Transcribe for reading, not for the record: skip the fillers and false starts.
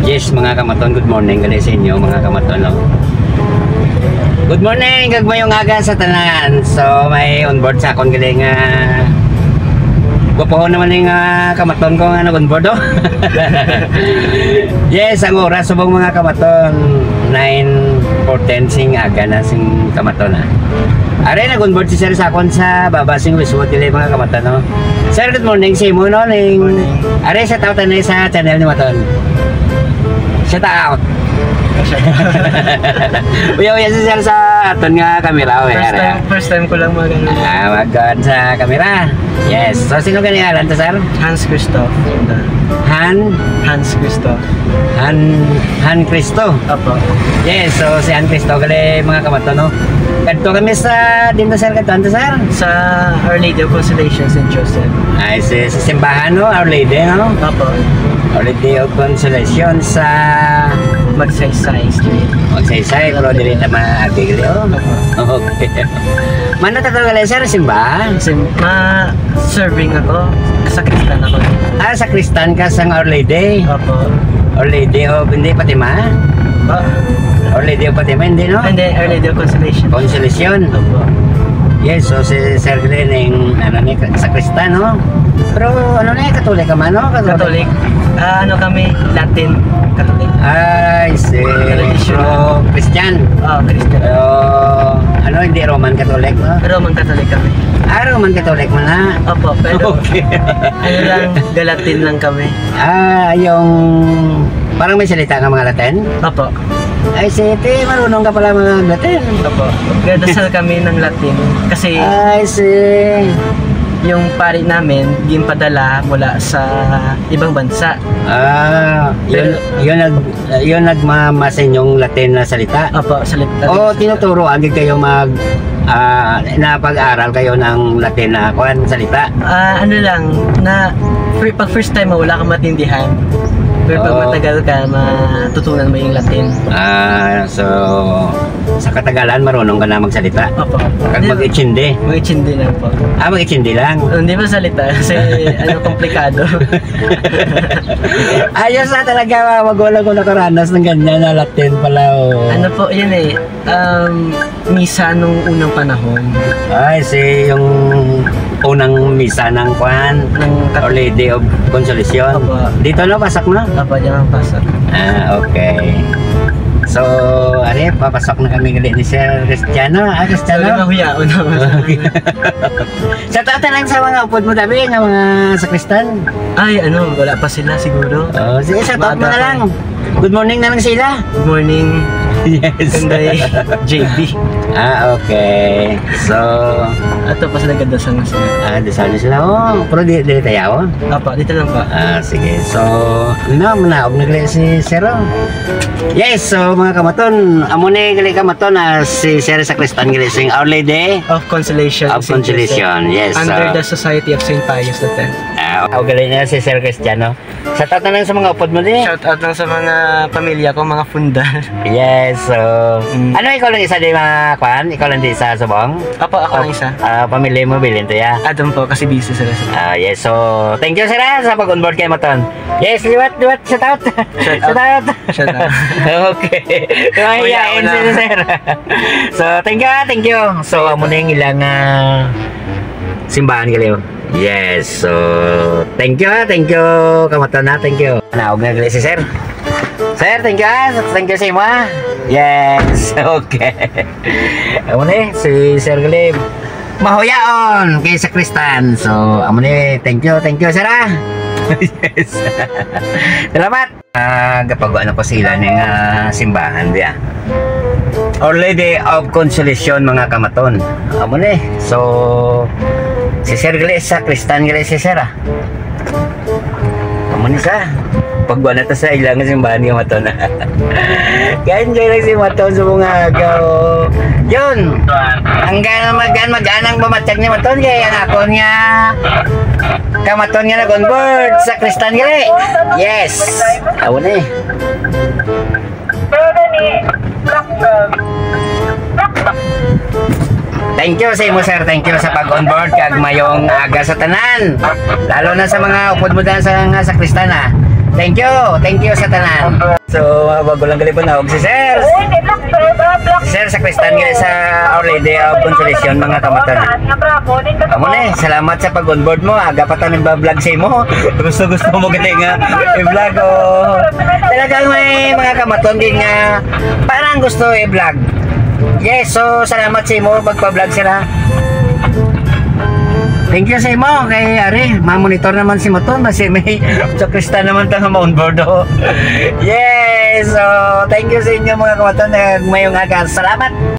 Yes, mga kamaton, good morning gali sa inyo mga kamaton. No? Good morning, gagmayong aga sa tanan. So may on board sa akong gali nga gupohon naman yung kamaton ko nga nag-onboard oh. Yes, ang oras subong mga kamaton 9:10 sing aga na sing kamaton Are nag-onboard si Sir sa akon sa babasing wiswot dili mga kamaton no. Sir, good morning sa imo no ning. Are sa tawtan na sa channel ni Maton. Shout out. Uya si Sir sa aton nga kamera First time ko lang magano. Mag-on sa kamera. Yes. So sino gani alan to Sir? Hans Christoph. Hans Cristo. Apo. Yes, so si Han Cristo gali mga kamaton no. Kadto kami sa dito Sir kadto Sir Sa Our Lady of Consolation St. Joseph. Ay sa simbahan no, Our Lady no. Apo. Our Lady of Consolation sa Magsaysay Street. Magsaysay pero dili ta maagili oh. Okay. Mano ta gali Sir simbahan? Serving ako. Sa Kristan ako. Sa Kristan ka sang Our Lady. Apo. Our Lady of hindi Fatima. Our Lady of Fatima hindi no? Hindi, Our Lady of Consolation. Consolation. Apo. Yes, so si Sir Glenning ano ni sa Kristan no. Pero ano ni Katolik ka man no? Katolik. Ano kami Latin Katolik. Ay, si so Christian. Christian. Ano hindi Roman Catholic no? Roman Catholic kami. Roman Catholic man na. Opo, pero okay. Ano lang, Galatin lang kami. Yung parang may salita ka mga Latin? Opo. Ay, siti, marunong ka pala mga Latin. Opo. Gadasal kami ng Latin kasi ay, yung pari namin ginpadala mula sa ibang bansa. Yun nagmamasin yung Latin na salita? Opo, salita. Tinuturo agad kayo napag-aral kayo ng Latin na salita? Ano lang, pag first time mo wala kang matindihan. Pero pag matagal ka, matutunan mo yung Latin. So sa katagalan marunong ka na magsalita? Opo. Kag mag-itsindi? Mag-itsindi lang po. Mag-itsindi lang? Hindi ba salita? Kasi komplikado. Ayos na talaga, wag-wala ko nakaranas ng ganyan na Latin pala. Ano po, yun misa nung unang panahon. Ay, yung unang misa ng Our Lady of Consolation. Opo. Dito na, pasak na? Opo, dyan ang pasak. Okay. So, papasok na kami gali ni Sir Cristiano. Cristiano? Nahuyaon naman. Sa tata lang sa mga upod mo tabi, ng mga sakristan. Ay, wala pa sila siguro. Sige, sa top mo na lang. Good morning na lang sila. Good morning. Yes. Kanday JB. Okay. So, ato pa sila gadasal na sila. Dasal na sila. Pero dili tayo. Apa, dito lang pa. Sige. So, manaog nagli si Sero. Yes, so mga kamaton, amo ni gali kamaton si Sir Sacristan gali sing Our Lady of Consolation. Of Consolation. Yes. Under the Society of St. Pius X. Gali na si Sir Cristiano. Shout out na lang sa mga upod mo din. Shout out lang sa mga pamilya ko, mga funda. Yes, so ano ikaw lang isa di mga kwan? Ikaw lang di isa subong? Apo, ako lang isa. Pamilya mo bilin to ya? Doon po kasi busy sila. Yes, so thank you sir sa pag-onboard kay Maton. Yes, liwat, shout out. Shout out. Okay. Mahihain si sir. So thank you. So amo na yung ilang simbahan gali. Yes, so thank you Kamaton na, thank you. Naog na gali si sir. Sir, thank you sa imo. Yes, okay. Amo ni si Sir gali mahuyaon kay Sacristan. So amo ni thank you sir Yes. Salamat. Gapagawa na po sila ng simbahan diya. Our Lady of Consolation mga kamaton. Amo ni. So si Sir gali Sacristan gali si Sir. Amo ni sa pagbuwan na to sa ilang simbahan ng Maton. Kaya-enjoy lang si Maton sa mga agaw. Yun! Hanggang mag-anang bumatag ni Maton. Kaya ako niya kamaton niya nag-onboard sa Kristan gali. Yes! Awa na Thank you sa imo sir, thank you sa pag-onboard kag mayong aga sa tanan. Lalo na sa mga upod mo dyan sa Kristan Thank you sa tanan. So, bago lang galipon na si Sir. Si Sir sa Kristan nga sa Our Lady of Consolation, mga kamatan. Amo na, salamat sa pag-onboard mo. Aga pa tayo nagbablog sa mo. Gusto mo gani nga i-vlog o. Talagang may mga kamaton din nga parang gusto i-vlog. Yes, so salamat sa mo magpa-vlog sila. Thank you sa imo kay Ari, ma-monitor naman si Moton kasi may sa Kristan naman tang ma-onboard do. Yes, so thank you sa inyo mga kamaton, mayong aga. Salamat.